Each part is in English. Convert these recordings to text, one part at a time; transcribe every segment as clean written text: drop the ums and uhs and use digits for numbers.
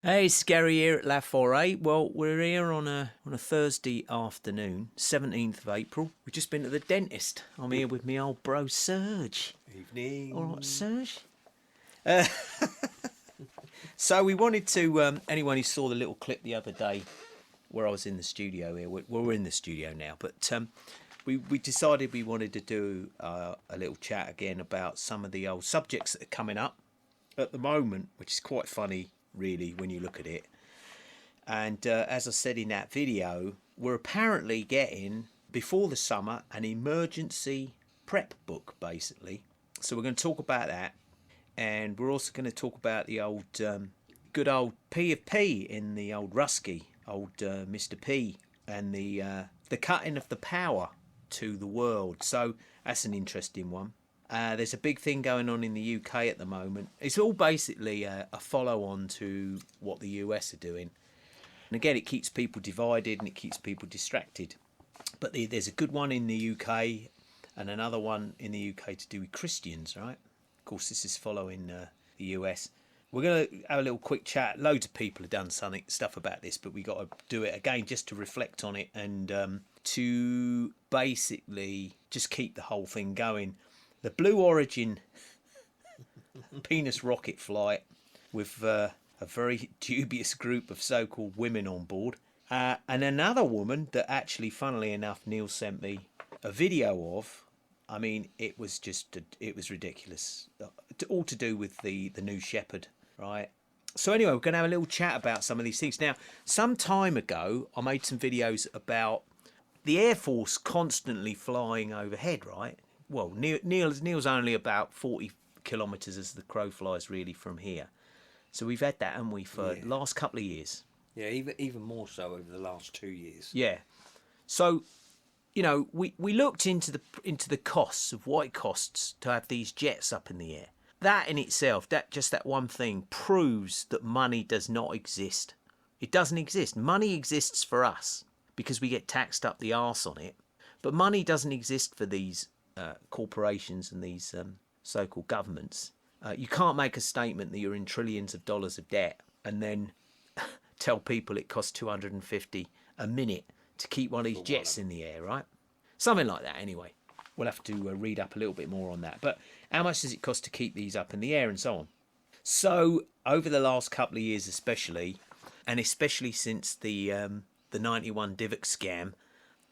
Hey, Scary here at La Foray. Well, we're here on a Thursday afternoon, 17th of April. We've just been to the dentist. I'm here with my old bro, Serge. Evening. All right, Serge? So we wanted to, anyone who saw the little clip the other day where I was in the studio here, we're in the studio now, but we decided we wanted to do a little chat again about some of the old subjects that are coming up at the moment, which is quite funny, really, when you look at it. And as I said in that video, we're apparently getting, before the summer, an emergency prep book, basically. So we're going to talk about that. And we're also going to talk about the old, good old P of P in the old Rusky, old Mr. P, and the cutting of the power to the world. So that's an interesting one. There's a big thing going on in the UK at the moment. It's all basically a follow-on to what the US are doing. And again, it keeps people divided and it keeps people distracted. But there's a good one in the UK and another one in the UK to do with Christians, right? Of course, this is following the US. We're going to have a little quick chat. Loads of people have done stuff about this, but we got to do it again just to reflect on it and to basically just keep the whole thing going. The Blue Origin penis rocket flight with a very dubious group of so-called women on board. And another woman that actually, funnily enough, Neil sent me a video of. I mean, it was ridiculous. All to do with the new Shepherd, right? So anyway, we're going to have a little chat about some of these things. Now, some time ago, I made some videos about the Air Force constantly flying overhead, right? Well, Neil's only about 40 kilometres as the crow flies really from here. So we've had that, haven't we, for the last couple of years. Yeah, even more so over the last 2 years. Yeah. So, you know, we looked into the costs of what it costs to have these jets up in the air. That in itself, that one thing proves that money does not exist. It doesn't exist. Money exists for us because we get taxed up the arse on it. But money doesn't exist for these corporations and these so-called governments. You can't make a statement that you're in trillions of dollars of debt and then tell people it costs $250 a minute to keep one of these jets in the air, right? Something like that anyway. We'll have to read up a little bit more on that. But how much does it cost to keep these up in the air and so on? So over the last couple of years especially, and especially since the 91 Divot scam,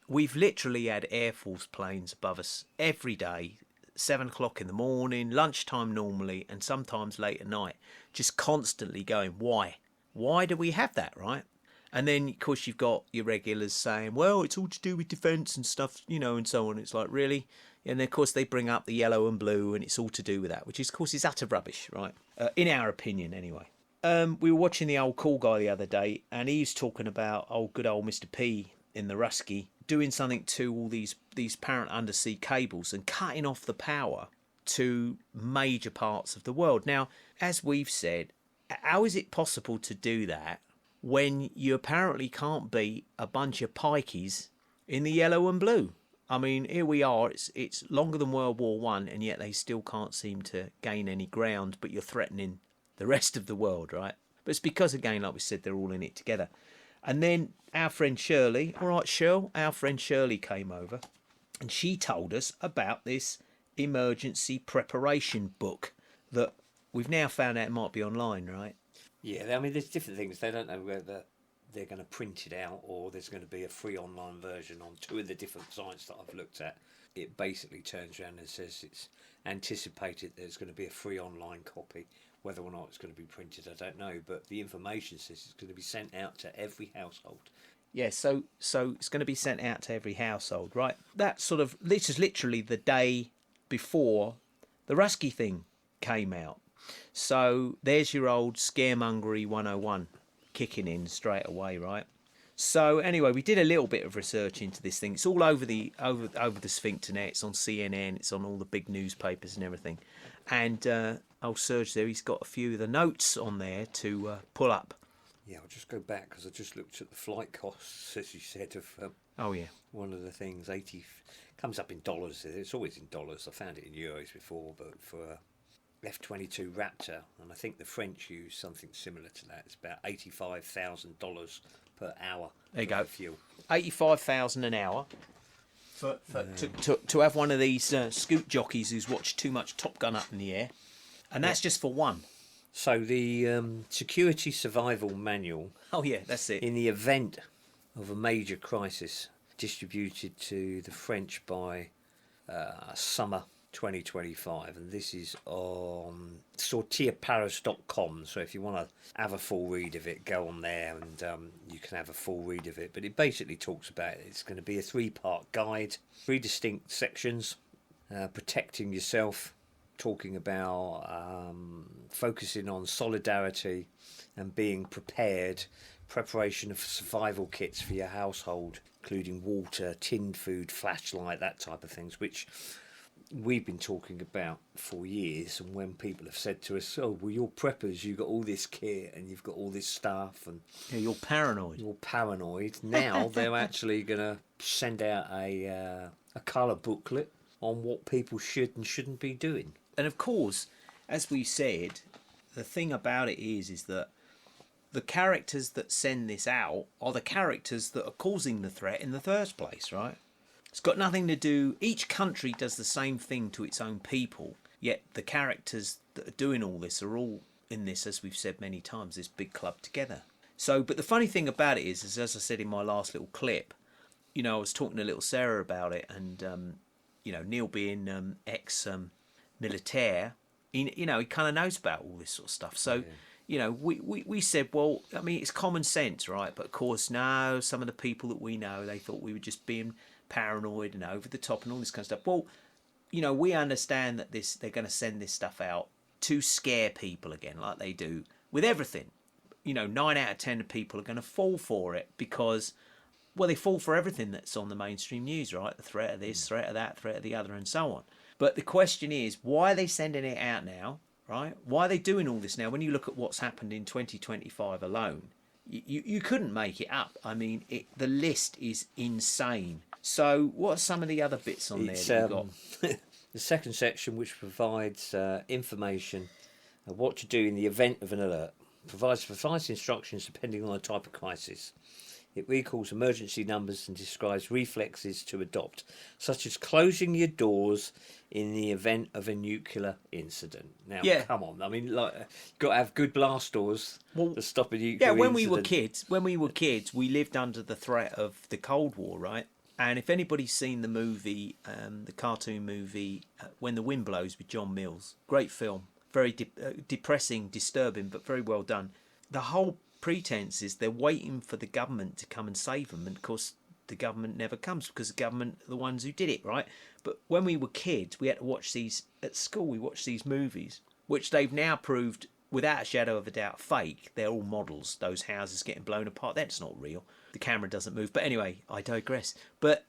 we've literally had Air Force planes above us every day, 7 o'clock in the morning, lunchtime normally, and sometimes late at night, just constantly going, why? Why do we have that, right? And then, of course, you've got your regulars saying, well, it's all to do with defence and stuff, you know, and so on. It's like, really? And then, of course, they bring up the yellow and blue, and it's all to do with that, which, is, of course, is utter rubbish, right? In our opinion, anyway. We were watching the old cool guy the other day, and he's talking about good old Mr. P in the Rusky doing something to all these apparent undersea cables and cutting off the power to major parts of the world. Now, as we've said, how is it possible to do that when you apparently can't beat a bunch of pikeys in the yellow and blue? I mean, here we are, it's longer than World War One, and yet they still can't seem to gain any ground, but you're threatening the rest of the world, right? But it's because, again, like we said, they're all in it together. And then our friend Shirley, all right, Shirl, our friend Shirley came over and she told us about this emergency preparation book that we've now found out might be online, right? Yeah, I mean, there's different things. They don't know whether they're going to print it out or there's going to be a free online version on two of the different sites that I've looked at. It basically turns around and says it's anticipated there's going to be a free online copy. Whether or not it's going to be printed, I don't know. But the information says it's going to be sent out to every household. Yeah, so it's going to be sent out to every household, right? That sort of, this is literally the day before the Rusky thing came out. So there's your old scaremongery 101 kicking in straight away, right? So anyway, we did a little bit of research into this thing. It's all over the sphincter net. It's on CNN. It's on all the big newspapers and everything. And old Serge there, he's got a few of the notes on there to pull up. Yeah, I'll just go back because I just looked at the flight costs, as you said, of one of the things. 80 comes up in dollars. It's always in dollars. I found it in euros before, but for F-22 Raptor, and I think the French use something similar to that. It's about $85,000 per hour. There you go. Fuel. 85,000 an hour. To have one of these scoot jockeys who's watched too much Top Gun up in the air, and that's just for one. So the Security Survival Manual. Oh yeah, that's it. In the event of a major crisis, distributed to the French by summer 2025, and this is on sortirparis.com. So if you want to have a full read of it, go on there and you can have a full read of it. But it basically talks about it's going to be a 3-part guide, 3 distinct sections: protecting yourself, talking about focusing on solidarity and being prepared, preparation of survival kits for your household, including water, tinned food, flashlight, that type of things, which we've been talking about for years. And when people have said to us, oh, well, you're preppers, you've got all this kit and you've got all this stuff, and yeah, you're paranoid. Now they're actually going to send out a colour booklet on what people should and shouldn't be doing. And of course, as we said, the thing about it is that the characters that send this out are the characters that are causing the threat in the first place, right? It's got nothing to do... Each country does the same thing to its own people, yet the characters that are doing all this are all in this, as we've said many times, this big club together. So, but the funny thing about it is as I said in my last little clip, you know, I was talking to little Sarah about it, and, you know, Neil being ex-militaire, he kind of knows about all this sort of stuff. So... Yeah. You know, we said, well, I mean, it's common sense, right? But of course, now some of the people that we know, they thought we were just being paranoid and over the top and all this kind of stuff. Well, you know, we understand that they're going to send this stuff out to scare people again, like they do with everything. You know, 9 out of 10 of people are going to fall for it because, well, they fall for everything that's on the mainstream news, right? The threat of this, threat of that, threat of the other, and so on. But the question is, why are they sending it out now? Right? Why are they doing all this now? When you look at what's happened in 2025 alone, you couldn't make it up. I mean, the list is insane. So what are some of the other bits on there that you've got? The second section, which provides information of what to do in the event of an alert, provides precise instructions depending on the type of crisis. It recalls emergency numbers and describes reflexes to adopt, such as closing your doors in the event of a nuclear incident. Now, come on. I mean, like, you've got to have good blast doors to stop a nuclear incident. Yeah, when we were kids, we lived under the threat of the Cold War, right? And if anybody's seen the movie, the cartoon movie, When the Wind Blows with John Mills, great film, very depressing, disturbing, but very well done. The whole pretense is they're waiting for the government to come and save them, and of course the government never comes because the government are the ones who did it, right? But when we were kids, we had to watch these at school. We watched these movies, which they've now proved without a shadow of a doubt fake. They're all models. Those houses getting blown apart, that's not real. The camera doesn't move. But anyway, I digress. But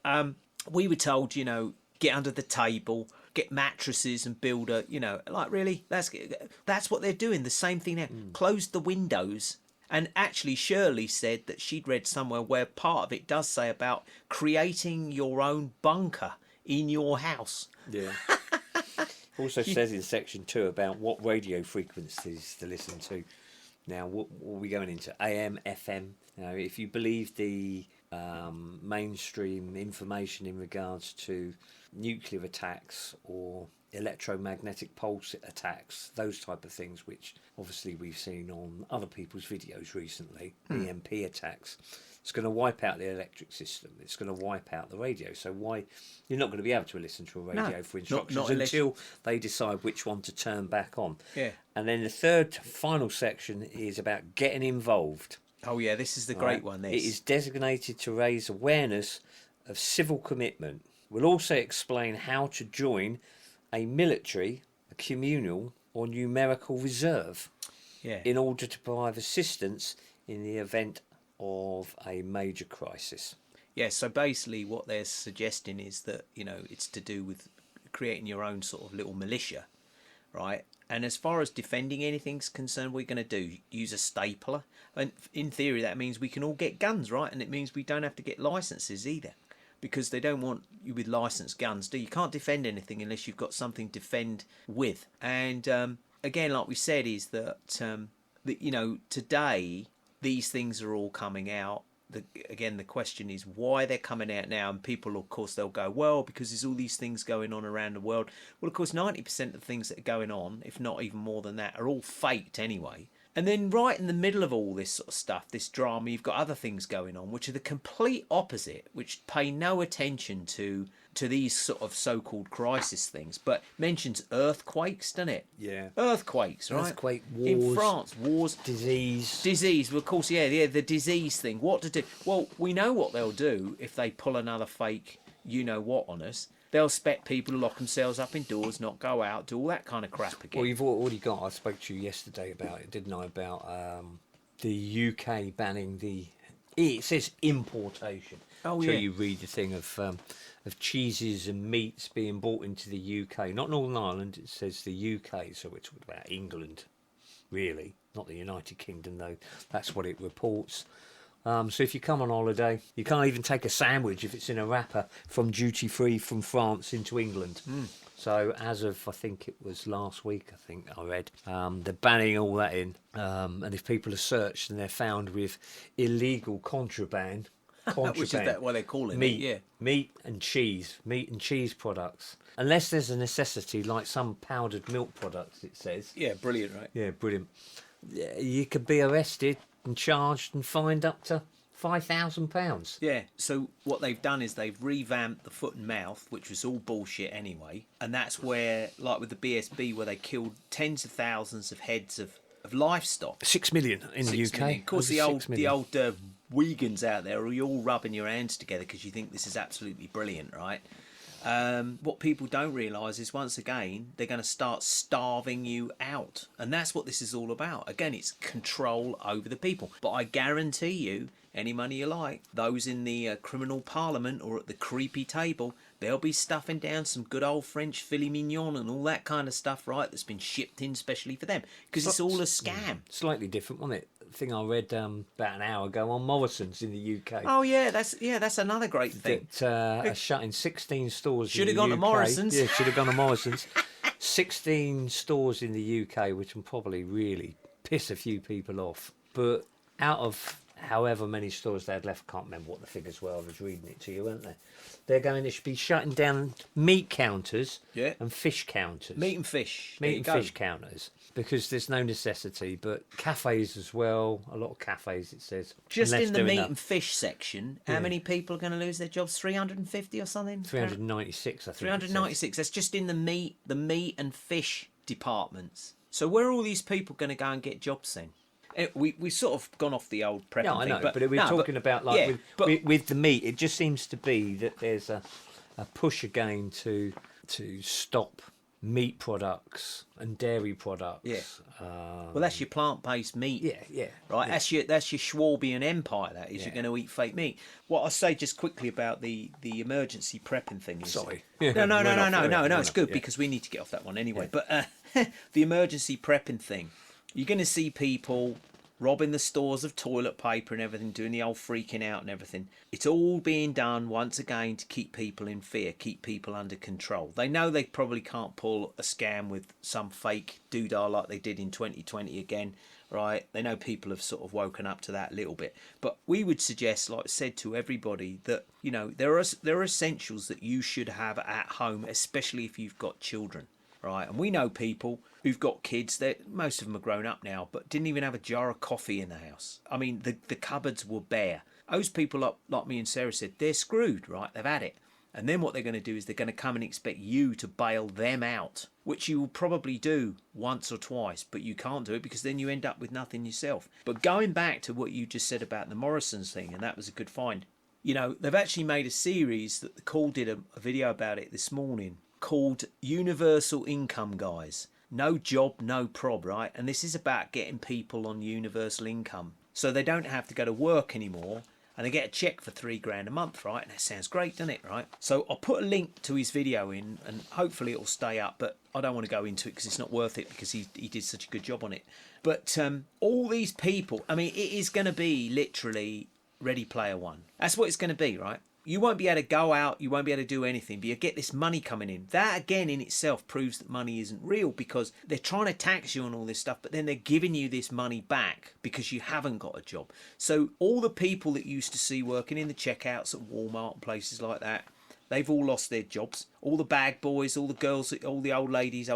we were told, you know, get under the table, get mattresses and build a, you know, like really, that's what they're doing. The same thing now. Close the windows. And actually, Shirley said that she'd read somewhere where part of it does say about creating your own bunker in your house. Yeah. Also says in section 2 about what radio frequencies to listen to. Now, what are we going into? AM, FM. Now, if you believe the mainstream information in regards to nuclear attacks or electromagnetic pulse attacks, those type of things, which obviously we've seen on other people's videos recently, EMP attacks, it's going to wipe out the electric system. It's going to wipe out the radio. So why you're not going to be able to listen to a radio for instructions not until they decide which one to turn back on. Yeah. And then the third final section is about getting involved. Oh yeah, this is the great one. This. It is designated to raise awareness of civil commitment. We'll also explain how to join a military, a communal or numerical reserve in order to provide assistance in the event of a major crisis. Yeah, so basically what they're suggesting is that, you know, it's to do with creating your own sort of little militia, right? And as far as defending anything's concerned, what we're going to do, use a stapler. And in theory, that means we can all get guns, right? And it means we don't have to get licenses either, because they don't want you with licensed guns, do you? You can't defend anything unless you've got something to defend with. And again, like we said, is that today these things are all coming out. Again, the question is why they're coming out now, and people, of course, they'll go, well, because there's all these things going on around the world. Well, of course, 90% of the things that are going on, if not even more than that, are all faked anyway. And then right in the middle of all this sort of stuff, this drama, you've got other things going on, which are the complete opposite, which pay no attention to these sort of so-called crisis things, but mentions earthquakes, doesn't it? Yeah. Earthquakes, right? Earthquake, wars. In France, wars. Disease. Well, of course, yeah, the disease thing. What to do? Well, we know what they'll do if they pull another fake you-know-what on us. They'll expect people to lock themselves up indoors, not go out, do all that kind of crap again. Well, you've already got, I spoke to you yesterday about it, didn't I, about the UK banning it says importation. Oh, so yeah. you read the thing of cheeses and meats being brought into the UK. Not Northern Ireland, it says the UK, so we're talking about England, really. Not the United Kingdom, though. That's what it reports. So if you come on holiday, you can't even take a sandwich if it's in a wrapper from duty free from France into England. So as of, I think it was last week, I think I read, they're banning all that in. And if people are searched and they're found with illegal contraband, which is that what they call it? meat and cheese products. Unless there's a necessity, like some powdered milk products, it says. Yeah, brilliant, right? Yeah, brilliant. You could be arrested and charged and fined up to £5,000. Yeah, so what they've done is they've revamped the foot and mouth, which was all bullshit anyway, and that's where, like with the BSB, where they killed tens of thousands of heads of livestock. 6 million in the UK. Million. Of course, the old vegans out there are all rubbing your hands together because you think this is absolutely brilliant, right? What people don't realise is, once again, they're going to start starving you out. And that's what this is all about. Again, it's control over the people. But I guarantee you, any money you like, those in the criminal parliament or at the creepy table, they'll be stuffing down some good old French filet mignon and all that kind of stuff, right, that's been shipped in specially for them. Because it's all a scam. Slightly different, wasn't it? Thing I read about an hour ago on Morrisons in the UK. Oh yeah, that's another great thing. That are shutting 16 stores. Should have gone to Morrisons. Yeah, should have gone to Morrisons. 16 stores in the UK, which will probably really piss a few people off. But out of however many stores they had left, I can't remember what the figures were. I was reading it to you, weren't they? They're going to be shutting down meat counters and fish counters. Meat and fish. Meat and fish counters. Because there's no necessity, but cafes as well. A lot of cafes, it says. Just in the meat and fish section, how many people are going to lose their jobs? 350 or something? 396, I think. 396. That's just in the meat and fish departments. So where are all these people going to go and get jobs then? We sort of gone off the old prepping thing. I know, but we're talking about with the meat. It just seems to be that there's a push again to stop meat products and dairy products. Yeah. Well, that's your plant-based meat. Yeah. Right. Yeah. That's your Schwabian empire. That is. Yeah. You're going to eat fake meat. What I say just quickly about the emergency prepping thing is. Sorry. No. It's good because we need to get off that one anyway. Yeah. But the emergency prepping thing, you're going to see people robbing the stores of toilet paper and everything, doing the old freaking out and everything. It's all being done, once again, to keep people in fear, keep people under control. They know they probably can't pull a scam with some fake doodah like they did in 2020 again, right? They know people have sort of woken up to that a little bit. But we would suggest, like I said to everybody, that, there are essentials that you should have at home, especially if you've got children. Right, and we know people who've got kids that most of them are grown up now, but didn't even have a jar of coffee in the house. I mean, the cupboards were bare. Those people, like me and Sarah said, they're screwed, right? They've had it. And then what they're going to do is they're going to come and expect you to bail them out, which you will probably do once or twice, but you can't do it because then you end up with nothing yourself. But going back to what you just said about the Morrisons thing, and that was a good find. They've actually made a series that the Call did a video about it this morning, called Universal Income, guys. No job, no prob, right? And this is about getting people on universal income so they don't have to go to work anymore and they get a check for $3,000 a month, right? And that sounds great, doesn't it, right? So I'll put a link to his video in and hopefully it'll stay up, but I don't want to go into it because it's not worth it because he did such a good job on it. But all these people, I mean, it is going to be literally Ready Player One. That's what it's going to be, right? You won't be able to go out, you won't be able to do anything, but you get this money coming in. That again in itself proves that money isn't real, because they're trying to tax you on all this stuff, but then they're giving you this money back because you haven't got a job. So all the people that you used to see working in the checkouts at Walmart and places like that, they've all lost their jobs. All the bag boys, all the girls, all the older ladies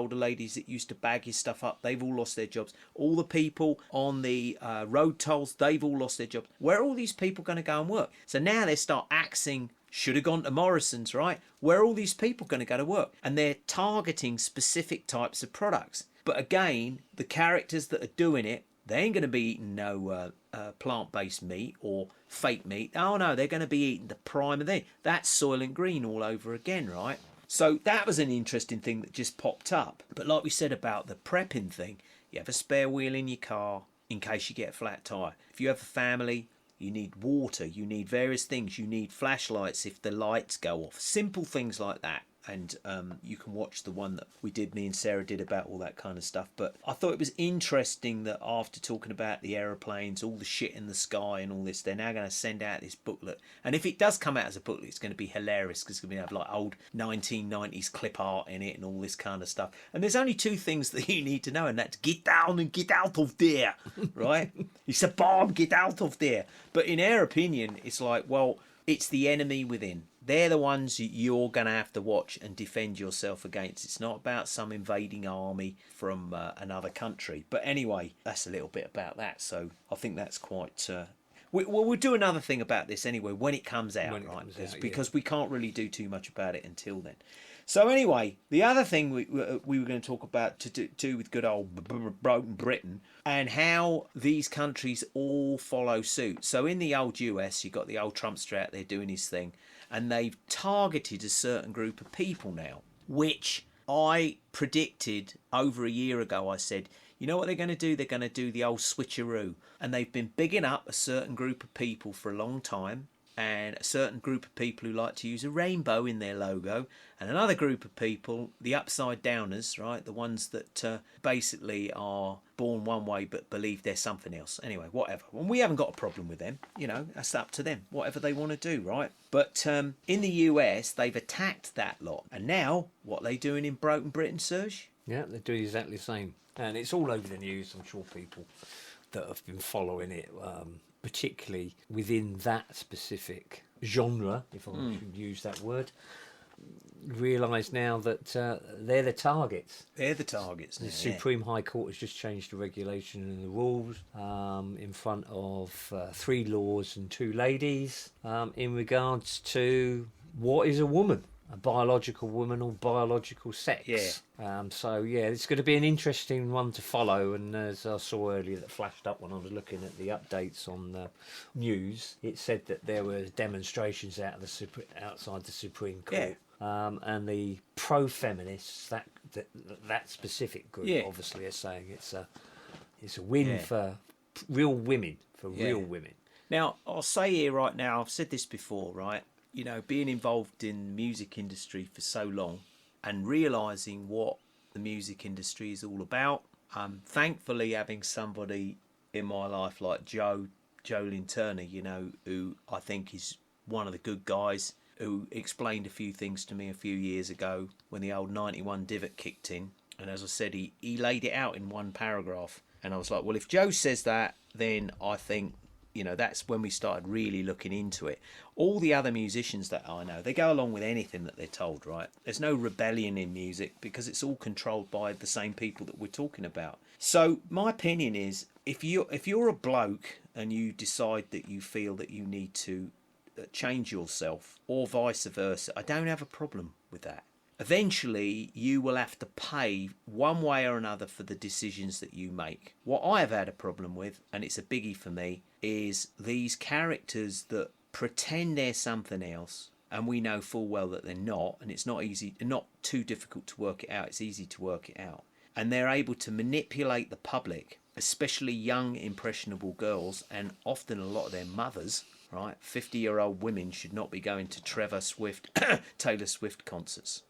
that used to bag his stuff up, they've all lost their jobs. All the people on the road tolls, they've all lost their jobs. Where are all these people going to go and work? So now they start axing, should have gone to Morrisons, right? Where are all these people going to go to work? And they're targeting specific types of products. But again, the characters that are doing it, they ain't going to be eating no plant-based meat or fake meat. Oh no, they're going to be eating the prime of thing. That's Soylent Green all over again, right? So that was an interesting thing that just popped up. But like we said about the prepping thing, you have a spare wheel in your car in case you get a flat tyre. If you have a family, you need water, you need various things. You need flashlights if the lights go off. Simple things like that. And you can watch the one that me and Sarah did about all that kind of stuff. But I thought it was interesting that after talking about the aeroplanes, all the shit in the sky and all this, they're now going to send out this booklet. And if it does come out as a booklet, it's going to be hilarious, because it's going to have like old 1990s clip art in it and all this kind of stuff. And there's only two things that you need to know, and that's get down and get out of there, right? It's a bomb, get out of there. But in our opinion, it's like, well, it's the enemy within. They're the ones you're going to have to watch and defend yourself against. It's not about some invading army from another country. But anyway, that's a little bit about that. So I think that's quite... we'll do another thing about this anyway when it comes out, because we can't really do too much about it until then. So anyway, the other thing we were going to talk about to do with good old Britain, and how these countries all follow suit. So in the old US, you've got the old Trumpster out there doing his thing, and they've targeted a certain group of people now, which I predicted over a year ago. I said, you know what they're going to do? They're going to do the old switcheroo. And they've been bigging up a certain group of people for a long time, and a certain group of people who like to use a rainbow in their logo, and another group of people, the upside downers, right, the ones that basically are born one way but believe they're something else. Anyway, whatever. And we haven't got a problem with them, you know, that's up to them, whatever they want to do, right? But in the US, they've attacked that lot. And now, what are they doing in Britain, Serge? Yeah, they're doing exactly the same. And it's all over the news. I'm sure people that have been following it, particularly within that specific genre, if I should use that word, realise now that they're the targets. They're the targets now. The Supreme High Court has just changed the regulation and the rules in front of 3 laws and 2 ladies in regards to what is a woman. A biological woman or biological sex. Yeah. So yeah, it's going to be an interesting one to follow. And as I saw earlier, that flashed up when I was looking at the updates on the news, it said that there were demonstrations outside the Supreme Court. Yeah. And the pro-feminists, that specific group, obviously, are saying it's a win for real women, real women. Now, I'll say here right now, I've said this before, right? You know, being involved in the music industry for so long and realising what the music industry is all about, thankfully having somebody in my life like Jolene Turner, you know, who I think is one of the good guys, who explained a few things to me a few years ago when the old 91 divot kicked in. And as I said, he laid it out in one paragraph. And I was like, well, if Joe says that, then I think, you know, that's when we started really looking into it. All the other musicians that I know, they go along with anything that they're told, right? There's no rebellion in music because it's all controlled by the same people that we're talking about. So my opinion is, if you're a bloke and you decide that you feel that you need to change yourself, or vice versa, I don't have a problem with that. Eventually, you will have to pay one way or another for the decisions that you make. What I have had a problem with, and it's a biggie for me, is these characters that pretend they're something else, and we know full well that they're not, and it's not easy, not too difficult to work it out, it's easy to work it out. And they're able to manipulate the public, especially young, impressionable girls, and often a lot of their mothers, right? 50-year-old women should not be going to Trevor Swift, Taylor Swift concerts.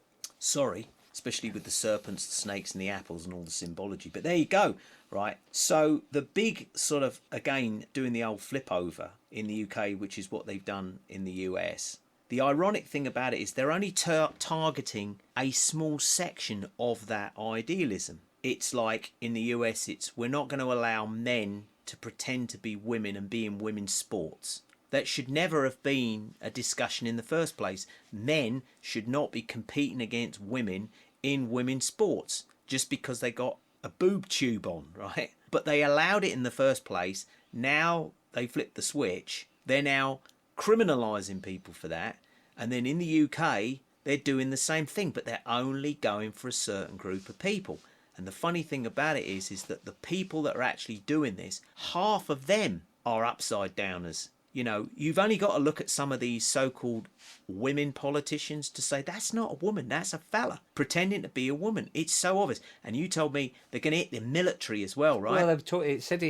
Sorry, especially with the serpents, the snakes and the apples and all the symbology. But there you go, right? So the big sort of, again, doing the old flip over in the UK, which is what they've done in the US, The ironic thing about it is they're only targeting a small section of that idealism. It's like in the US, it's we're not going to allow men to pretend to be women and be in women's sports. That should never have been a discussion in the first place. Men should not be competing against women in women's sports just because they got a boob tube on, right? But they allowed it in the first place. Now they flipped the switch. They're now criminalising people for that. And then in the UK, they're doing the same thing, but they're only going for a certain group of people. And the funny thing about it is that the people that are actually doing this, half of them are upside downers. You know, you've only got to look at some of these so-called women politicians to say that's not a woman, that's a fella pretending to be a woman. It's so obvious. And you told me they're going to hit the military as well, right? Well, it said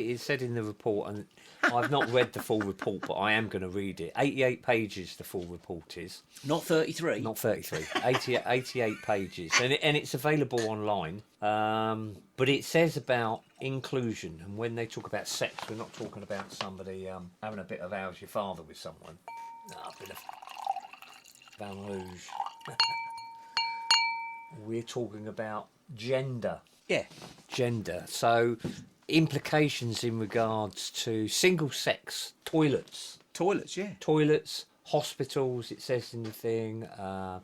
in the report, and I've not read the full report, but I am going to read it. 88 pages, the full report is. Not 33? Not 33. 88 pages. And it's available online. But it says about inclusion, and when they talk about sex, we're not talking about somebody having a bit of how's your father with someone. A bit of Van Rouge. We're talking about gender. Yeah. Gender. So implications in regards to single-sex toilets. Toilets, yeah. Toilets, hospitals, it says in the thing,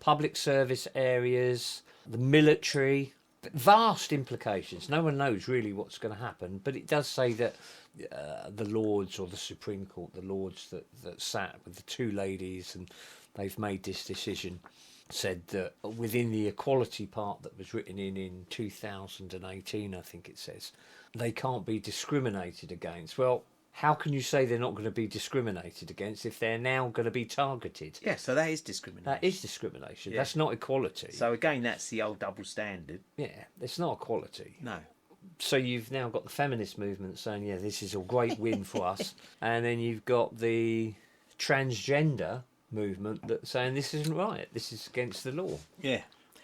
public service areas, the military. Vast implications. No one knows really what's going to happen, but it does say that the Lords, or the Supreme Court, the Lords that sat with the two ladies and they've made this decision, said that within the equality part that was written in 2018, I think it says, they can't be discriminated against. Well, how can you say they're not going to be discriminated against if they're now going to be targeted? Yeah, so that is discrimination. That is discrimination. Yeah. That's not equality. So again, that's the old double standard. Yeah, it's not equality. No. So you've now got the feminist movement saying, yeah, this is a great win for us. And then you've got the transgender movement that's saying this isn't right. This is against the law. Yeah.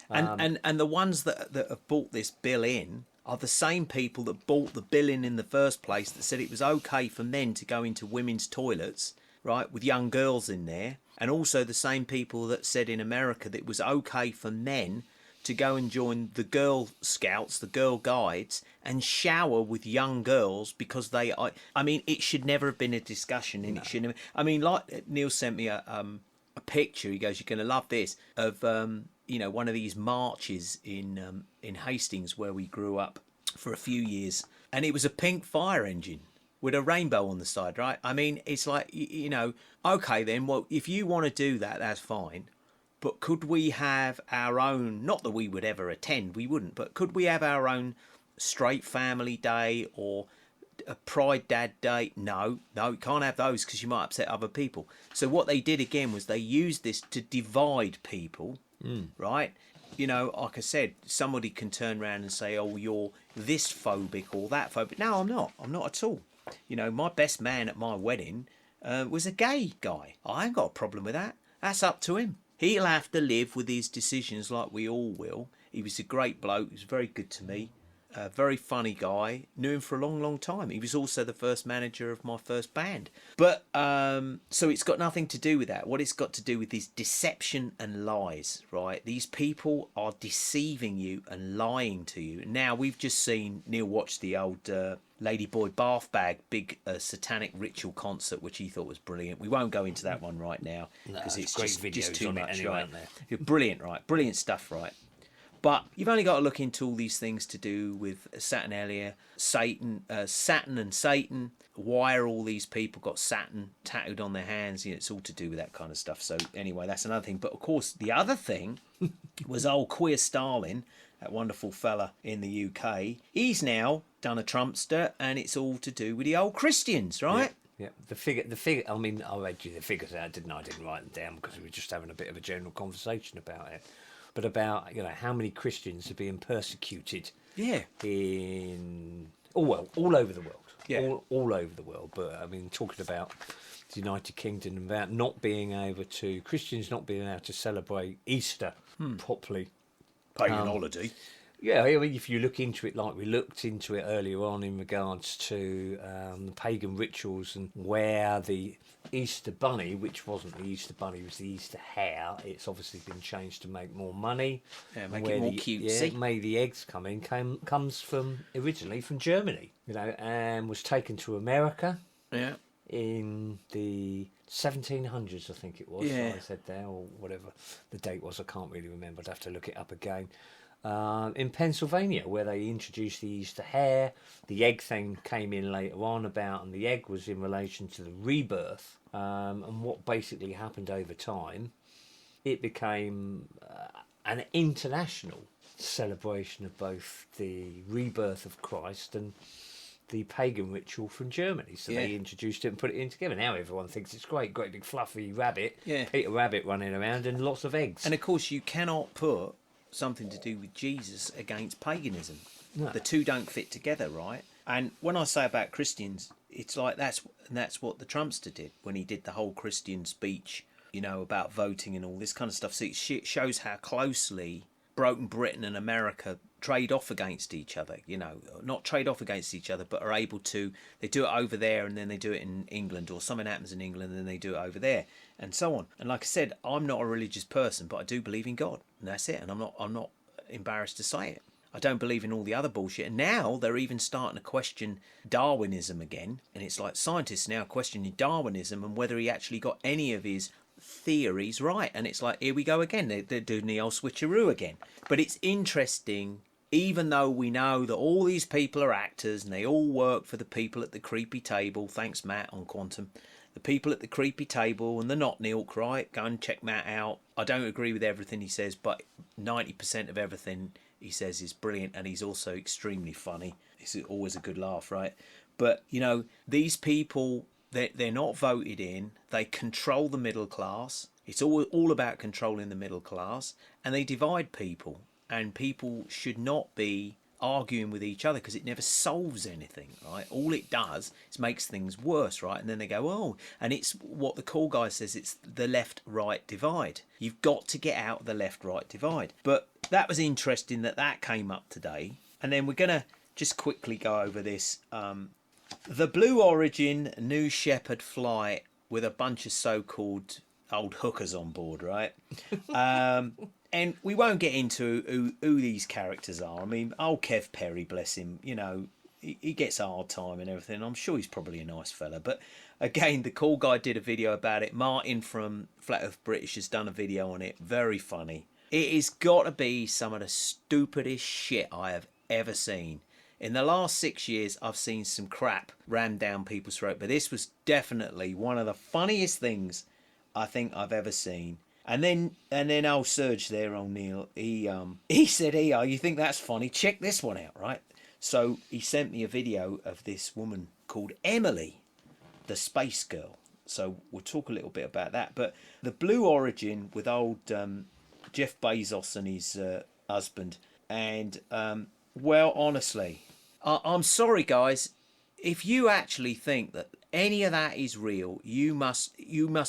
And the ones that have brought this bill in are the same people that brought the bill in the first place, that said it was okay for men to go into women's toilets, right, with young girls in there. And also the same people that said in America that it was okay for men to go and join the Girl Scouts, the Girl Guides, and shower with young girls because they are... I mean, it should never have been a discussion, and no. It shouldn't have... I mean, like Neil sent me a picture, he goes, you're going to love this, of, you know, one of these marches in Hastings where we grew up for a few years, and it was a pink fire engine with a rainbow on the side, right? I mean, it's like, you know, okay then, well, if you want to do that, that's fine. But could we have our own, not that we would ever attend, we wouldn't, but could we have our own straight family day or a Pride Dad Day? No, you can't have those because you might upset other people. So what they did again was they used this to divide people, right? You know, like I said, somebody can turn around and say, oh, you're this phobic or that phobic. No, I'm not. I'm not at all. You know, my best man at my wedding was a gay guy. I ain't got a problem with that. That's up to him. He'll have to live with his decisions like we all will. He was a great bloke. He was very good to me. A very funny guy. Knew him for a long, long time. He was also the first manager of my first band. But, so it's got nothing to do with that. What it's got to do with is deception and lies, right? These people are deceiving you and lying to you. Now, we've just seen Neil watch the old Ladyboy Barf Bag big satanic ritual concert, which he thought was brilliant. We won't go into that one right now because it's just too much, right? Brilliant, right? Brilliant stuff, right? But you've only got to look into all these things to do with Saturnalia, Saturn and Satan. Why are all these people got Saturn tattooed on their hands? You know, it's all to do with that kind of stuff. So anyway, that's another thing. But of course, the other thing was old Queer Stalin, that wonderful fella in the UK. He's now done a Trumpster, and it's all to do with the old Christians, right? Yeah. The figure. I mean, I read you the figures out, didn't I? I didn't write them down because we were just having a bit of a general conversation about it. But about, you know, how many Christians are being persecuted in all over the world. Yeah. All over the world. But I mean, talking about the United Kingdom, about not being able to, Christians not being able to celebrate Easter properly. Pagan holiday. Yeah, I mean, if you look into it like we looked into it earlier on in regards to the pagan rituals and where the Easter bunny, which wasn't the Easter bunny, it was the Easter hare, it's obviously been changed to make more money. Yeah, And make where it more the, cutesy. Yeah, made the eggs come in, comes from originally from Germany, you know, and was taken to America Yeah. in the 1700s, I think it was. Yeah. I said there, or whatever the date was, I can't really remember. I'd have to look it up again. In Pennsylvania, where they introduced the Easter hare. The egg thing came in later on about, and the egg was in relation to the rebirth, and what basically happened over time. It became an international celebration of both the rebirth of Christ and the pagan ritual from Germany. So they introduced it and put it in together. Now everyone thinks it's great big fluffy rabbit, Peter Rabbit running around, and lots of eggs. And of course, you cannot put something to do with Jesus against paganism. No. The two don't fit together, right? And when I say about Christians, it's like that's what the Trumpster did when he did the whole Christian speech, you know, about voting and all this kind of stuff. So it shows how closely Broken Britain and America trade off against each other, you know, not trade off against each other, but are able to, they do it over there and then they do it in England, or something happens in England and then they do it over there, and so on. And like I said, I'm not a religious person, but I do believe in God, and that's it. And I'm not embarrassed to say it. I don't believe in all the other bullshit. And now they're even starting to question Darwinism again, and it's like scientists now questioning Darwinism and whether he actually got any of his theories right. And it's like, here we go again, they're doing the old switcheroo again. But it's interesting, even though we know that all these people are actors and they all work for the people at the creepy table. Thanks, Matt, on Quantum. The people at the creepy table and the not Nilk, right? Go and check Matt out. I don't agree with everything he says, but 90% of everything he says is brilliant, and he's also extremely funny. It's always a good laugh, right? But, you know, these people, they're not voted in. They control the middle class. It's all about controlling the middle class, and they divide people. And people should not be arguing with each other because it never solves anything, right? All it does is makes things worse, right? And then they go, oh, and it's what the cool guy says, it's the left-right divide. You've got to get out of the left-right divide. But that was interesting that came up today. And then we're going to just quickly go over this. The Blue Origin New Shepard flight with a bunch of so-called old hookers on board, right? And we won't get into who these characters are. I mean, old Kev Perry, bless him, you know, he gets a hard time and everything. I'm sure he's probably a nice fella. But again, the cool guy did a video about it. Martin from Flat Earth British has done a video on it. Very funny. It has got to be some of the stupidest shit I have ever seen. In the last 6 years, I've seen some crap rammed down people's throat. But this was definitely one of the funniest things I think I've ever seen. And then old Serge there, O'Neill, he said, hey, you think that's funny? Check this one out, right? So he sent me a video of this woman called Emily, the space girl. So we'll talk a little bit about that. But the Blue Origin with old Jeff Bezos and his husband. And, well, honestly, I'm sorry, guys. If you actually think that any of that is real, you must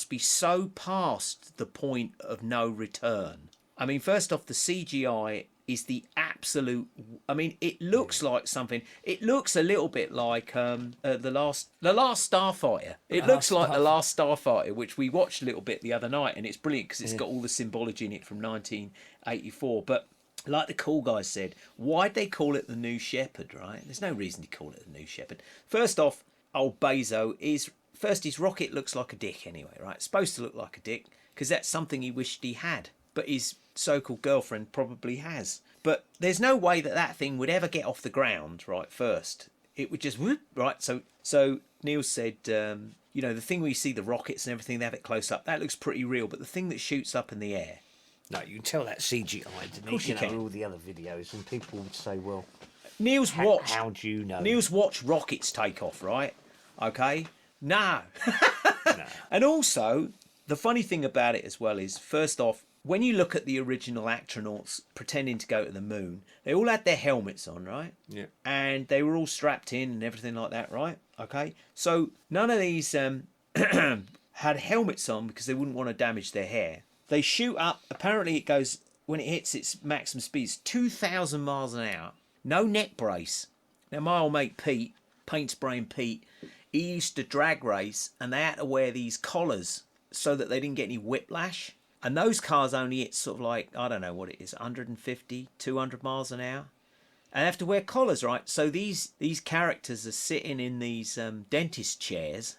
be so past the point of no return. I mean, first off, the CGI is the absolute. I mean, it looks like something. It looks a little bit like the last Starfighter. It looks like the last Starfighter, which we watched a little bit the other night, and it's brilliant because it's got all the symbology in it from 1984. But like the cool guy said, why'd they call it the New Shepard, right? There's no reason to call it the New Shepard. First off, old Bezzo his rocket looks like a dick anyway, right? It's supposed to look like a dick because that's something he wished he had, but his so-called girlfriend probably has. But there's no way that thing would ever get off the ground, right? First, it would just whoop, right? So Neil said, you know, the thing where you see the rockets and everything, they have it close up, that looks pretty real. But the thing that shoots up in the air, no, you can tell that CGI. Of course you can. All the other videos, and people would say, well, how do you know? Neil's watched rockets take off, right? Okay, no. No. And also, the funny thing about it as well is, first off, when you look at the original astronauts pretending to go to the moon, they all had their helmets on, right? Yeah. And they were all strapped in and everything like that, right? Okay. So none of these had helmets on because they wouldn't want to damage their hair. They shoot up. Apparently, it goes when it hits its maximum speed, it's 2,000 miles an hour. No neck brace. Now, my old mate Pete, paint spraying Pete, he used to drag race, and they had to wear these collars so that they didn't get any whiplash. And those cars only hit sort of like, I don't know what it is, 150, 200 miles an hour. And they have to wear collars, right? So these characters are sitting in these dentist chairs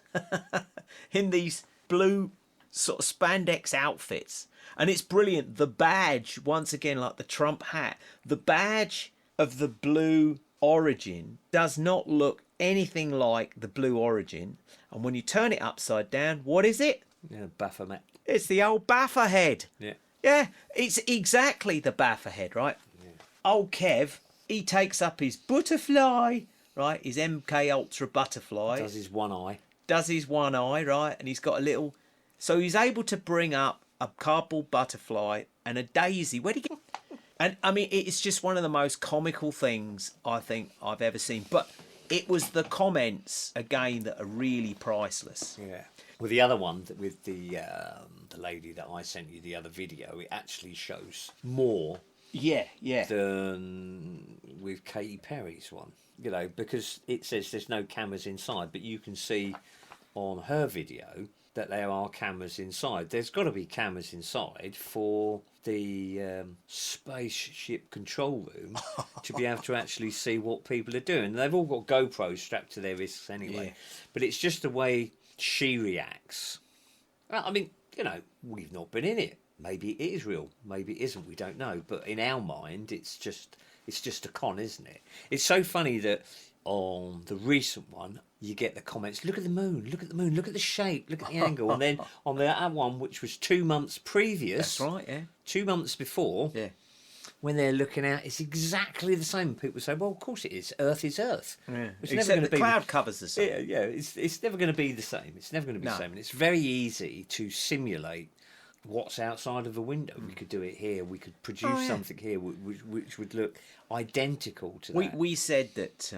in these blue sort of spandex outfits. And it's brilliant. The badge, once again, like the Trump hat, the badge of the Blue Origin does not look anything like the Blue Origin. And when you turn it upside down, what is it? Yeah, Baphomet. It's the old Baffer head. Yeah. Yeah, it's exactly the Baffer head, right? Yeah. Old Kev, he takes up his butterfly, right? His MK Ultra butterfly. Does his one eye, right? And he's got a little... So he's able to bring up a cardboard butterfly and a daisy. Where'd he get... And, I mean, it's just one of the most comical things I think I've ever seen. But it was the comments, again, that are really priceless. Yeah. Well, the other one, with the lady that I sent you the other video, it actually shows more than with Katy Perry's one. You know, because it says there's no cameras inside, but you can see on her video that there are cameras inside. There's got to be cameras inside for the spaceship control room to be able to actually see what people are doing. They've all got GoPros strapped to their wrists anyway, but it's just the way she reacts. I mean, you know, we've not been in it. Maybe it is real, maybe it isn't, we don't know. But in our mind, it's just a con, isn't it? It's so funny that on the recent one, you get the comments, look at the moon, look at the moon, look at the shape, look at the angle. And then on that one, which was 2 months previous, that's right, yeah, 2 months before, when they're looking out, it's exactly the same. People say, well, of course it is. Earth is Earth. Yeah. It's Except never the be cloud covers the sun. Yeah. It's never going to be the same. It's never going to be the same. And it's very easy to simulate what's outside of a window. We could do it here. We could produce something here which would look identical to that. We said that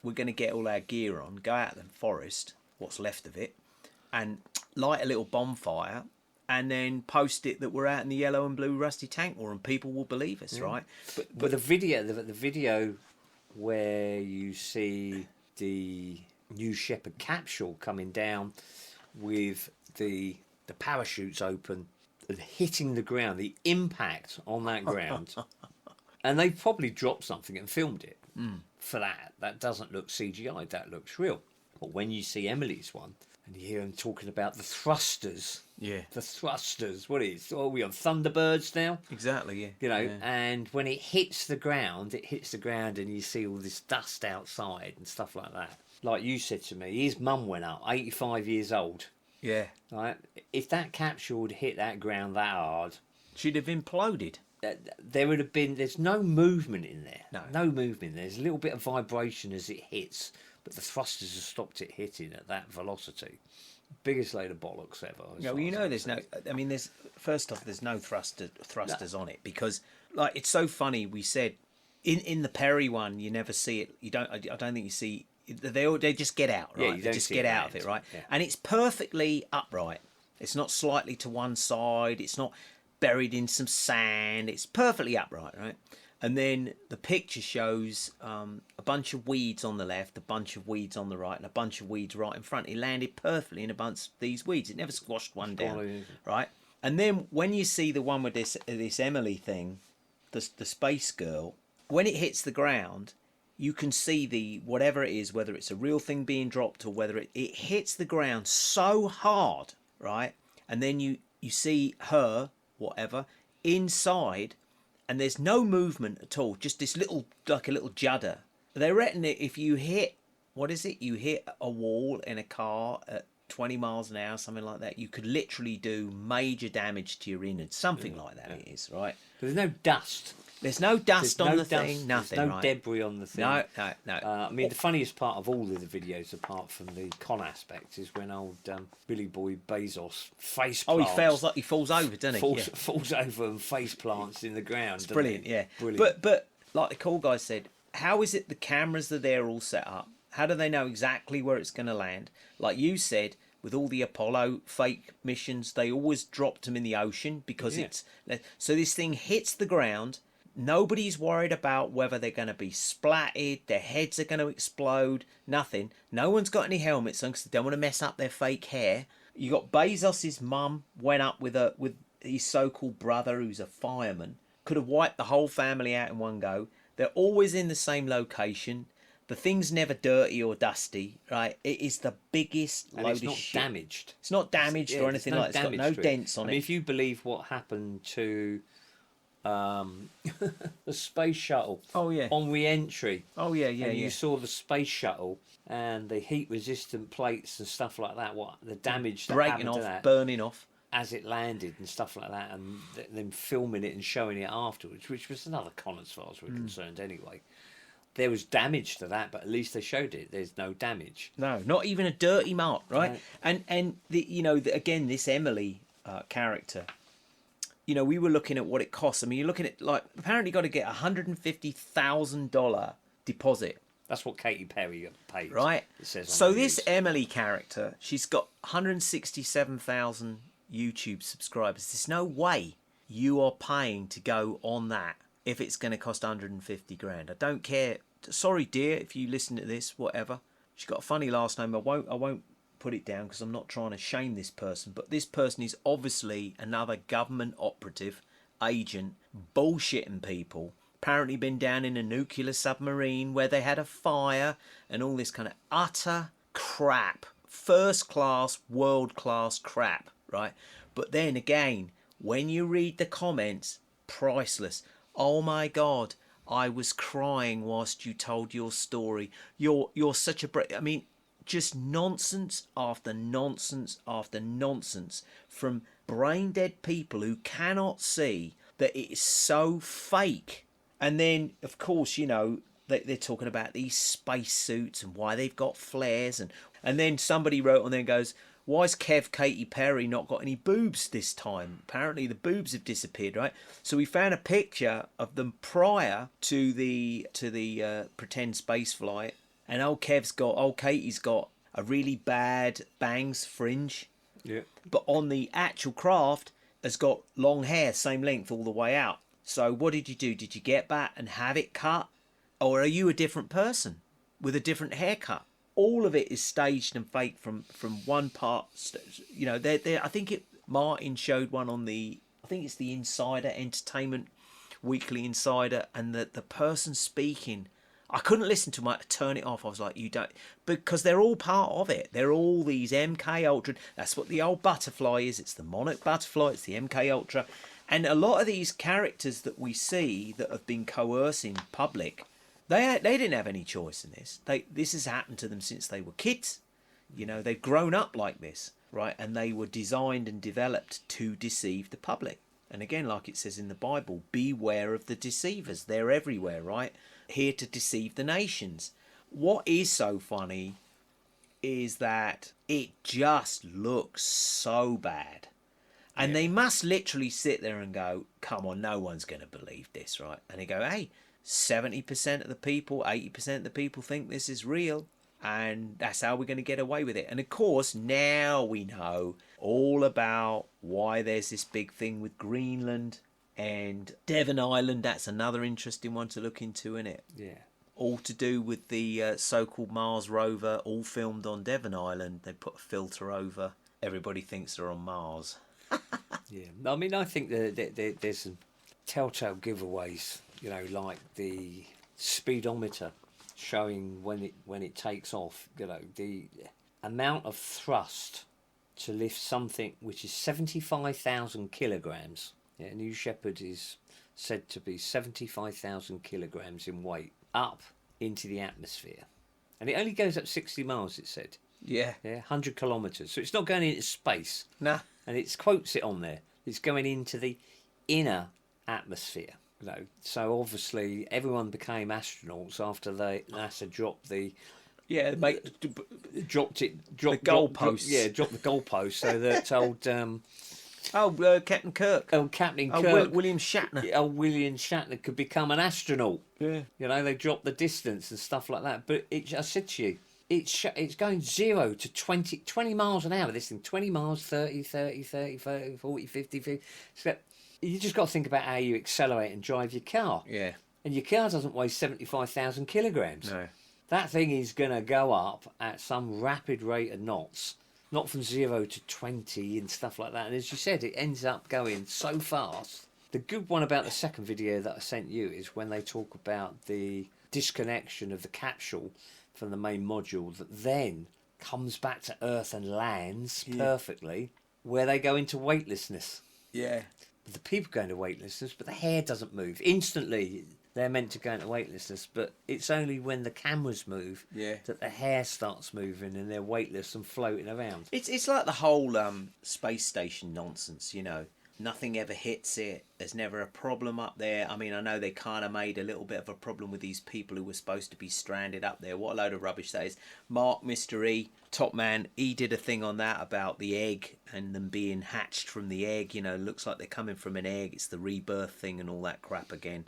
we're going to get all our gear on, go out in the forest, what's left of it, and light a little bonfire, and then post it that we're out in the yellow and blue rusty tank war, and people will believe us, right? But the video where you see the New Shepard capsule coming down with the parachutes open and hitting the ground, the impact on that ground, and they probably dropped something and filmed it for that. That doesn't look CGI, that looks real. But when you see Emily's one, and you hear them talking about the thrusters. Yeah. The thrusters. What is? Are we on Thunderbirds now? Exactly, yeah. You know, and when it hits the ground and you see all this dust outside and stuff like that. Like you said to me, his mum went up, 85 years old. Yeah. Right? If that capsule would hit that ground that hard... she'd have imploded. There would have been... There's no movement in there. No movement. There's a little bit of vibration as it hits... but the thrusters have stopped it hitting at that velocity. Biggest load of bollocks ever. Yeah, well, you know, there's no... I mean, there's... First off, there's no thrusters on it, because, like, it's so funny. We said, in the Perry one, you never see it. You don't... I don't think you see... They just get out, right? Yeah, you don't they just see get it out of it, right? Yeah. And it's perfectly upright. It's not slightly to one side. It's not buried in some sand. It's perfectly upright, right? And then the picture shows a bunch of weeds on the left, a bunch of weeds on the right, and a bunch of weeds right in front. It landed perfectly in a bunch of these weeds. It never squashed one down, right? And then when you see the one with this Emily thing, the space girl, when it hits the ground, you can see the whatever it is, whether it's a real thing being dropped or whether it hits the ground so hard, right? And then you see her, whatever, inside. And there's no movement at all, just this little, like a little judder. They reckon that if you hit, you hit a wall in a car at 20 miles an hour, something like that, you could literally do major damage to your innards, something like that it is, right? There's no dust. There's no dust on the thing, nothing, There's no debris on the thing. No. I mean, the funniest part of all of the videos, apart from the con aspect, is when old Billy Boy Bezos face plants. He falls over, doesn't he? Falls over and face plants in the ground. It's brilliant, yeah. Brilliant. But like the cool guy said, how is it the cameras are there all set up? How do they know exactly where it's going to land? Like you said, with all the Apollo fake missions, they always dropped them in the ocean because it's... So this thing hits the ground. Nobody's worried about whether they're going to be splatted, their heads are going to explode, nothing. No one's got any helmets on because they don't want to mess up their fake hair. You got Bezos's mum went up with his so-called brother who's a fireman. Could have wiped the whole family out in one go. They're always in the same location. The thing's never dirty or dusty, right? It is the biggest load of shit. It's not damaged. It's not damaged or anything like that. It's got no dents on it. If you believe what happened to the space shuttle on re-entry. You saw the space shuttle and the heat-resistant plates and stuff like that, what the damage that breaking happened off, to that burning off as it landed and stuff like that, and then filming it and showing it afterwards, which was another con as far as we're concerned anyway. There was damage to that, but at least they showed it. There's no damage. No, not even a dirty mark, right? And again, this Emily character, we were looking at what it costs. I mean, you're looking at, like, apparently you got to get $150,000 deposit. That's what Katy Perry paid. Right. It says on so the this news. Emily character, she's got 167,000 YouTube subscribers. There's no way you are paying to go on that if it's going to cost 150 grand. I don't care. Sorry, dear, if you listen to this, whatever. She's got a funny last name. I won't put it down because I'm not trying to shame this person, but this person is obviously another government operative, agent, bullshitting people. Apparently been down in a nuclear submarine where they had a fire and all this kind of utter crap. First class, world class crap, right? But then again, when you read the comments, priceless. Oh my God, I was crying whilst you told your story. You're such a I mean, just nonsense after nonsense after nonsense from brain dead people who cannot see that it is so fake. And then, of course, they're talking about these space suits and why they've got flares. And then somebody wrote on there and goes, why's Katy Perry not got any boobs this time? Apparently the boobs have disappeared, right? So we found a picture of them prior to the pretend space flight. And old Katie's got a really bad bangs fringe. Yeah. But on the actual craft has got long hair, same length all the way out. So what did you do? Did you get back and have it cut? Or are you a different person with a different haircut? All of it is staged and fake from one part. I think Martin showed one on I think it's the Insider Entertainment Weekly Insider, and the person speaking, I couldn't listen to my turn it off. I was like, you don't, because they're all part of it. They're all these MK Ultra. That's what the old butterfly is. It's the Monarch butterfly. It's the MK Ultra. And a lot of these characters that we see that have been coercing public, they didn't have any choice in this. This has happened to them since they were kids. They've grown up like this, right? And they were designed and developed to deceive the public. And again, like it says in the Bible, beware of the deceivers. They're everywhere, right? Here to deceive the nations. What is so funny is that it just looks so bad. And they must literally sit there and go, come on, no one's going to believe this, right? And they go, hey, 70% of the people, 80% of the people think this is real. And that's how we're going to get away with it. And of course, now we know all about why there's this big thing with Greenland and Devon Island. That's another interesting one to look into, isn't it? Yeah. All to do with the so-called Mars rover, all filmed on Devon Island. They put a filter over. Everybody thinks they're on Mars. Yeah, I mean, I think there's some telltale giveaways, like the speedometer showing when it takes off, the amount of thrust to lift something which is 75,000 kilograms. Yeah, New Shepard is said to be 75,000 kilograms in weight up into the atmosphere. And it only goes up 60 miles, it said. Yeah. Yeah, 100 kilometres. So it's not going into space. Nah. And it quotes it on there. It's going into the inner atmosphere. So obviously everyone became astronauts after NASA dropped the dropped the goalposts. Dropped the goalpost so that Captain Kirk. Captain Kirk. William Shatner. William Shatner could become an astronaut. Yeah. They dropped the distance and stuff like that. But I said to you, it's going 0 to 20 miles an hour. This thing, 20 miles, 30, 40, 50. So you just got to think about how you accelerate and drive your car. Yeah. And your car doesn't weigh 75,000 kilograms. No. That thing is going to go up at some rapid rate of knots, not from 0 to 20 and stuff like that. And as you said, it ends up going so fast. The good one about the second video that I sent you is when they talk about the disconnection of the capsule from the main module that then comes back to Earth and lands perfectly, where they go into weightlessness. Yeah. The people go into weightlessness, but the hair doesn't move. Instantly, they're meant to go into weightlessness, but it's only when the cameras move that the hair starts moving and they're weightless and floating around. It's like the whole space station nonsense, you know. Nothing ever hits it. There's never a problem up there. I mean, I know they kind of made a little bit of a problem with these people who were supposed to be stranded up there. What a load of rubbish that is. Mark, Mr. E, top man, he did a thing on that about the egg and them being hatched from the egg. You know, looks like they're coming from an egg. It's the rebirth thing and all that crap again.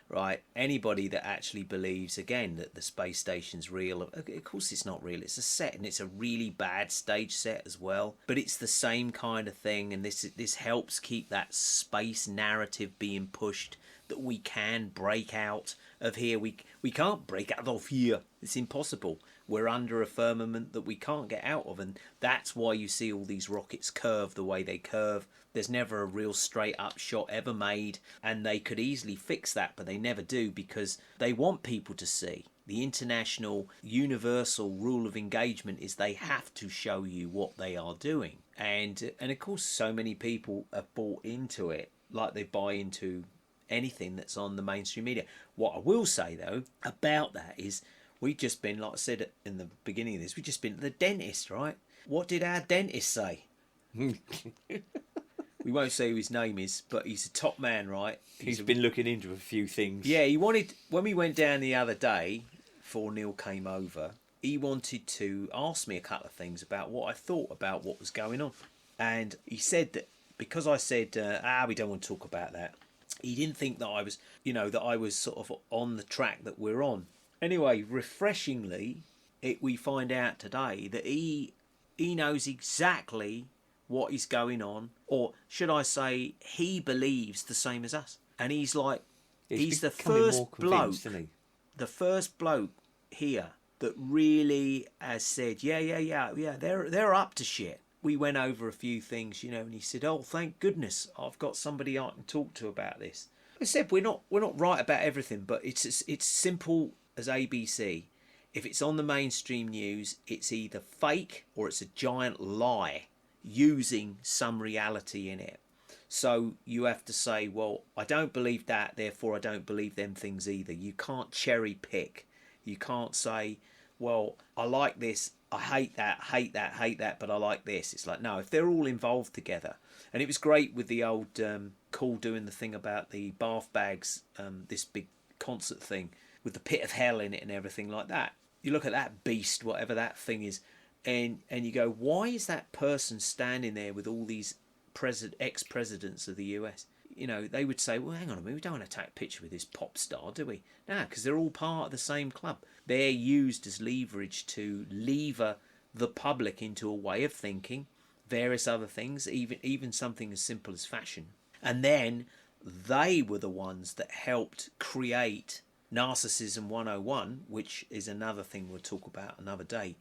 Right, anybody that actually believes, again, that the space station's real, of course it's not real, it's a set, and it's a really bad stage set as well, but it's the same kind of thing, and this helps keep that space narrative being pushed, that we can break out of here. We can't break out of here, it's impossible. We're under a firmament that we can't get out of, and that's why you see all these rockets curve the way they curve. There's never a real straight up shot ever made, and they could easily fix that, but they never do, because they want people to see. The international universal rule of engagement is they have to show you what they are doing, and of course so many people have bought into it like they buy into anything that's on the mainstream media. What I will say though about that is, we've just been, like I said in the beginning of this, we've just been to the dentist, right? What did our dentist say? We won't say who his name is, but he's a top man, right? He's been looking into a few things. Yeah, he wanted, when we went down the other day, before Neil came over, he wanted to ask me a couple of things about what I thought about what was going on. And he said that because I said, we don't want to talk about that, he didn't think that I was, that I was sort of on the track that we're on. Anyway, refreshingly, we find out today that he knows exactly what is going on, or should I say, he believes the same as us. And he's like, he's the first bloke, the first bloke here that really has said, yeah, they're up to shit. We went over a few things, and he said, oh, thank goodness, I've got somebody I can talk to about this. I said, we're not right about everything, but it's simple as ABC. If it's on the mainstream news, it's either fake or it's a giant lie using some reality in it. So you have to say, well, I don't believe that, therefore I don't believe them things either. You can't cherry pick. You can't say, well, I like this, I hate that, but I like this. It's like, no, if they're all involved together. And it was great with the old Cool doing the thing about the Barf Bags, this big concert thing with the pit of hell in it and everything like that. You look at that beast, whatever that thing is, and you go, why is that person standing there with all these ex-presidents of the US? They would say, well, hang on a minute, we don't want to take a picture with this pop star, do we? No, because they're all part of the same club. They're used as leverage to lever the public into a way of thinking, various other things, even something as simple as fashion. And then they were the ones that helped create Narcissism 101, which is another thing we'll talk about another day.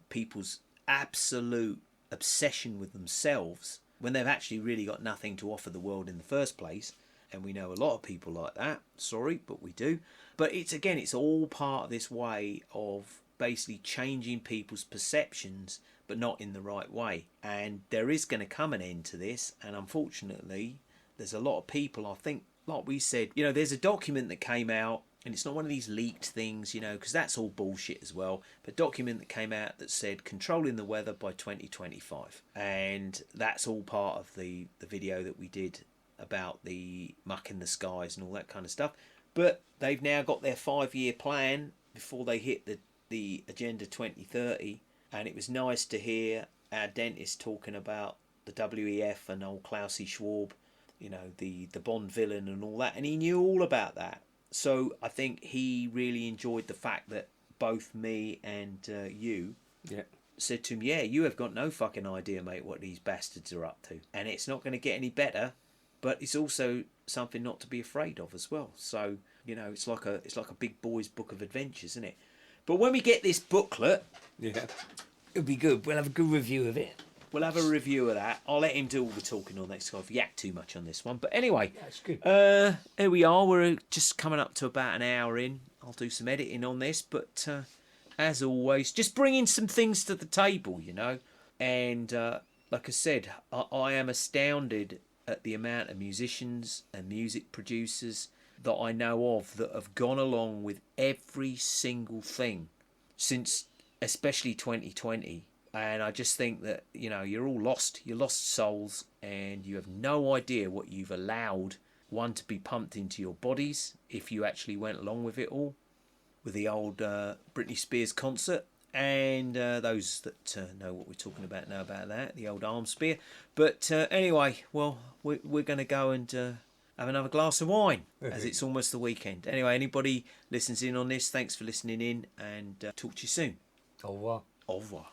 People's absolute obsession with themselves when they've actually really got nothing to offer the world in the first place. And we know a lot of people like that. Sorry, but we do. But it's all part of this way of basically changing people's perceptions, but not in the right way. And there is going to come an end to this. And unfortunately, there's a lot of people, I think, like we said, there's a document that came out, and it's not one of these leaked things, because that's all bullshit as well. But a document that came out that said controlling the weather by 2025. And that's all part of the video that we did about the muck in the skies and all that kind of stuff. But they've now got their 5-year plan before they hit the Agenda 2030. And it was nice to hear our dentist talking about the WEF and old Klausy Schwab, the Bond villain and all that. And he knew all about that. So I think he really enjoyed the fact that both me and you Yeah. said to him, yeah, you have got no fucking idea, mate, what these bastards are up to. And it's not going to get any better, but it's also something not to be afraid of as well. So, you know, it's like a big boy's book of adventures, isn't it? But when we get this booklet, Yeah. It'll be good. We'll have a good review of it. we'll have a review of that. I'll let him do all the talking on this, 'cause I've yacked too much on this one. But anyway, That's good. here we are. We're just coming up to about an hour in. I'll do some editing on this, but as always, just bringing some things to the table, you know. And like I said, I am astounded at the amount of musicians and music producers that I know of that have gone along with every single thing since especially 2020. And I just think that, you know, you're all lost. You're lost souls, and you have no idea what you've allowed, one, to be pumped into your bodies if you actually went along with it all, with the old Britney Spears concert. And those that know what we're talking about know about that, the old arm spear. But anyway, well, we're going to go and have another glass of wine, as it's almost the weekend. Anyway, anybody listens in on this, thanks for listening in, and talk to you soon. Au revoir. Au revoir.